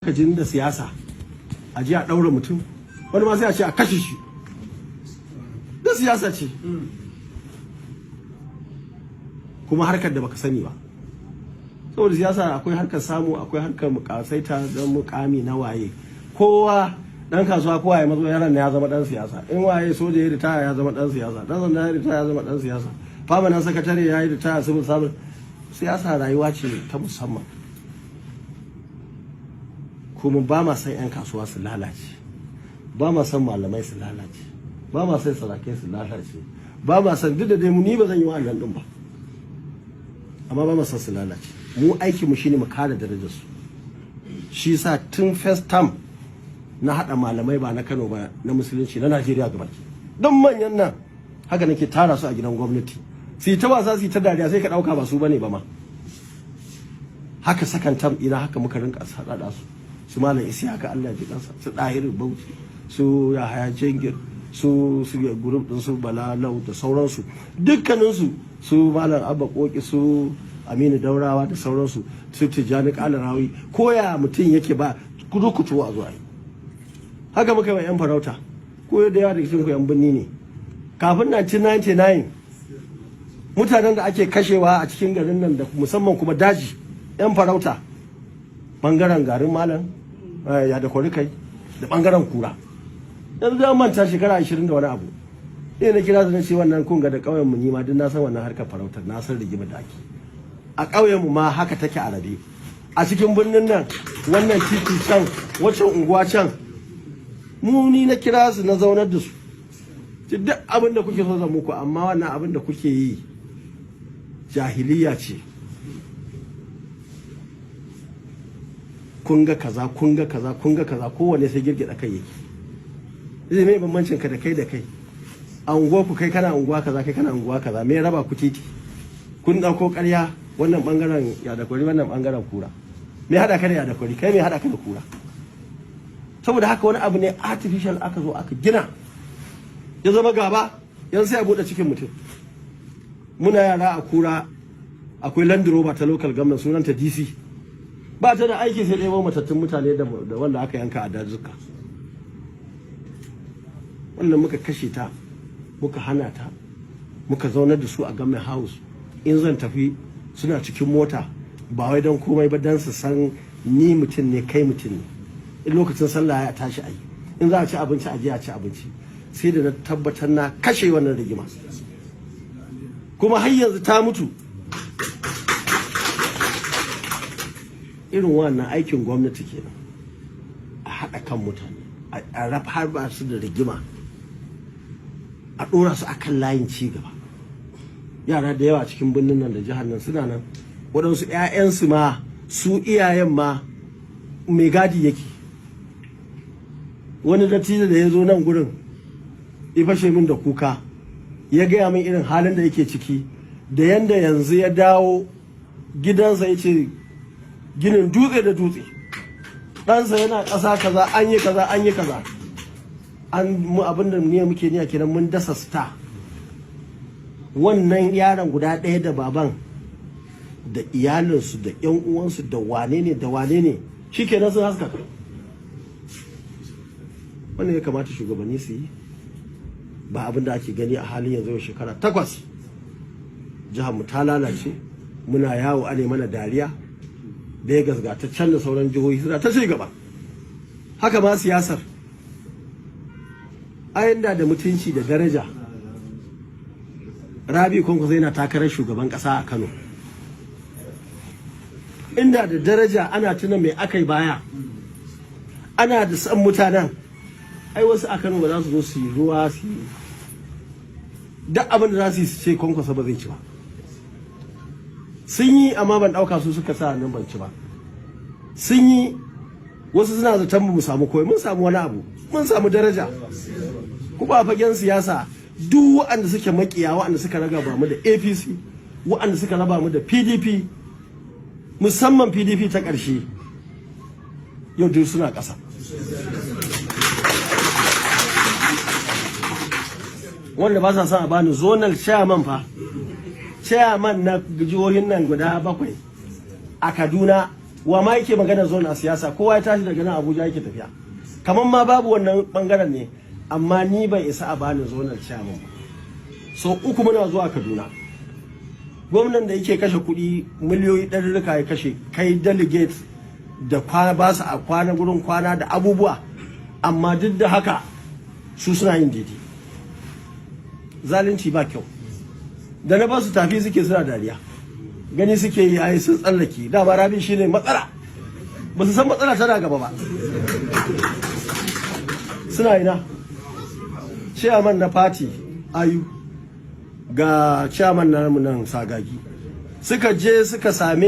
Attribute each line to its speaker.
Speaker 1: muka jin da siyasa a ji a ɗaura mutum, wani ma sai a ce a kashe shi, da siyasa ce kuma harkar da baka sani ba. Saboda siyasa akwai harkar samu, akwai harkar mukasaita don mukami na waye. Kowa dan kasuwa kowa ya mazo yaran ya zama dan siyasa, in waye soja ya ritaya ya zama dan siyasa, dan sanda ya ritaya ya zama dan siyasa, famanan sakatare ya yi ritaya civil service. Siyasa rayuwa ce ta musamman, kuma ba ma san 'yan kasuwa su lalace, ba ma san malamai su lalace, ba ma san sarakai su lalace, ba ma san, duk da dai mu ni ba zan yi wa'annan din ba, amma ba ma san su lalace. Mu aiki mu shine mu kare darajar su. Shi yasa tun first term na hada malamai ba na Kano ba, na musulunci na Najeriya gabaki, don manyan nan haka nake tara su a gidan gwamnati, su ta wasa su ta dariya sai ka dauka ba su bane ba ma. Haka second term ina haka muka rinka sadada su malam Isiyaka Allah ji kansa, su Dahiru Bauchi, su Yahaya Jengir, su group din su Balalau da sauransu, dukkanin su malam Abba Koki, su Aminu Daurawa da sauransu, su Tijjani Kalarawi, koya mutum yake ba kudu a zuwa yi. Haka muka yi yan farauta, ko da yawa da cikin ku yan binni ne. Kafin 1999 mutanen da ake kashewa a cikin garin nan da musamman kuma daji, yan farauta, bangaren garin malam ya da kwarikai da bangaren kura. Yanzu zan manta shekara 20 da wani abu. Ina na kira da ce wannan kunga da ƙauyen mu ni ma duk na san wannan harkar farautar, na san rigima da ake. A ƙauyen mu ma haka take a rabe. A cikin birnin nan wannan titi can, wacce unguwa can, mu ni na kira su na zaunar da su. Duk abin da kuke so zan muku, amma wannan abin da kuke yi jahiliya ce. Kun ga kaza, kun ga kaza, kun ga kaza, kowanne sai girgida kai yake. Zai mai bambancin ka da kai da kai. A unguwa ku kai kana unguwa kaza, kai kana unguwa kaza, me raba ku titi? Kun dauko ƙarya, wannan bangaren ya da kwari, wannan bangaren kura. Me hada ka da ya da kwari, kai me hada ka da kura? Saboda haka wani abu ne artificial aka zo aka gina, ya zama gaba, yanzu sai a bude cikin mutum. Muna yara a kura, akwai Land Rover ta local government sunanta DC, ba ta da aiki sai ɗaya matattun mutane da wanda aka yanka a dazuka. Wannan muka kashe ta, muka hana ta, muka zaunar da su a government house. In zan tafi suna cikin mota, ba wai don komai ba don su san ni mutum ne, kai mutum ne. In lokacin sallah ya tashi ayi, in za a ci abinci a je a ci abinci. Sai da na tabbatar na kashe wannan rigima, kuma har yanzu ta mutu. Irin wannan aikin gwamnati kenan, a haɗa kan mutane, a harba su da rigima, a ɗora su akan layin ci gaba. Yara da yawa cikin birnin nan da jihar nan suna nan, waɗansu 'ya'yansu ma, su iyayen ma mai gadi yake. Wani dattijo da ya zo nan gurin ya fashe min da kuka, ya gaya min irin halin da yake ciki, da yanda yanzu ya dawo gidansa ya ce ginin dutse da dutse, ɗansa yana ƙasa kaza, an yi kaza, an yi kaza. Mu abinda ne muke niyya kenan, mun dasa star. Wannan yaron guda ɗaya da baban da iyalinsu da ƴan uwansu da wane ne shi kenan sun haskaka. Wannan ya kamata shugabanni su yi, ba abin da ake gani a halin yanzu yau shekara 8 jihar mu ta lalace, muna yawo ane mana dariya. Legas ga ta can da sauran jihohi suna ta ci gaba. Haka ma siyasar, ayin da mutunci da daraja, Rabi Kwankwaso yana takarar shugaban kasa a Kano. Inda da daraja ana tuna mai akai baya, ana da san mutanen, ai wasu a Kano ba za su zo su yi ruwa su yi duk abin da za su yi su ce Kwankwaso ba zai ci ba. Sun yi amma ban ɗauka su suka sa nan ban ci ba. Sun yi, wasu suna zaton mu samu koyi, mun samu wani abu, mun samu daraja. Kuma a fagen siyasa duk waɗanda suke makiya, waɗanda suka raga ba mu da APC, waɗanda suka raba mu da PDP, musamman PDP ta ƙarshe, yau duk suna ƙasa. Wanda ba sa son a bani zonal chairman fa, chairman na jihohin nan guda 7 a Kaduna, wa ma yake magana zone a siyasa, kowa ya tashi daga nan Abuja yake tafiya, kamar ma babu wannan bangaren ne. Amma ni ban isa a bani zonar chairman ba. So uku muna zuwa Kaduna, gwamnan da yake kashe kuɗi miliyoyi ɗarurruka ya kashe, kai delegate da ba su a kwana gurin kwana da abubuwa, amma duk da haka su suna yin daidai. Zalunci ba kyau. Da na ba su tafi suke suna dariya, gani suke yi ayi sun tsallake. Dama Rabi shine matsala, ba su san matsala tana gaba ba. Suna ina chairman na party Ayu ga chairman na nan Sagagi suka je suka same